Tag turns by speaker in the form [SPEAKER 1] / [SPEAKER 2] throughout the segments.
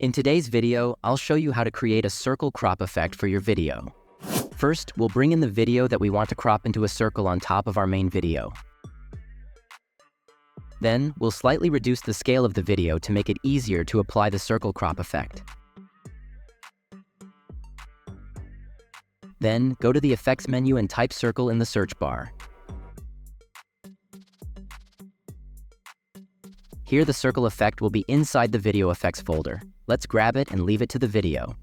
[SPEAKER 1] In today's video, I'll show you how to create a circle crop effect for your video. First, we'll bring in the video that we want to crop into a circle on top of our main video. Then, we'll slightly reduce the scale of the video to make it easier to apply the circle crop effect. Then, go to the Effects menu and type Circle in the search bar. Here, the circle effect will be inside the Video Effects folder. Let's grab it and leave it to the video.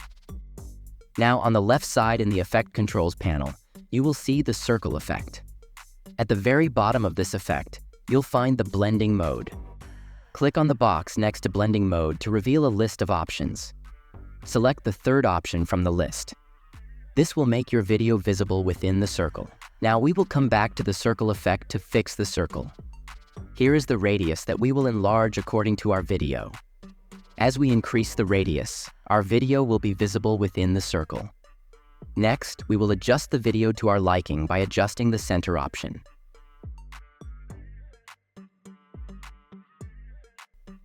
[SPEAKER 1] Now, on the left side in the Effect Controls panel, you will see the circle effect. At the very bottom of this effect, you'll find the blending mode. Click on the box next to blending mode to reveal a list of options. Select the third option from the list. This will make your video visible within the circle. Now we will come back to the circle effect to fix the circle. Here is the radius that we will enlarge according to our video. As we increase the radius, our video will be visible within the circle. Next, we will adjust the video to our liking by adjusting the center option.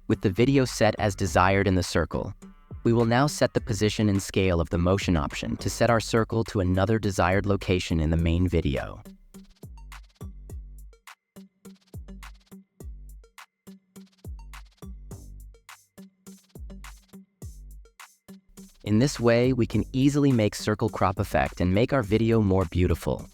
[SPEAKER 1] With the video set as desired in the circle, we will now set the position and scale of the motion option to set our circle to another desired location in the main video. In this way, we can easily make circle crop effect and make our video more beautiful.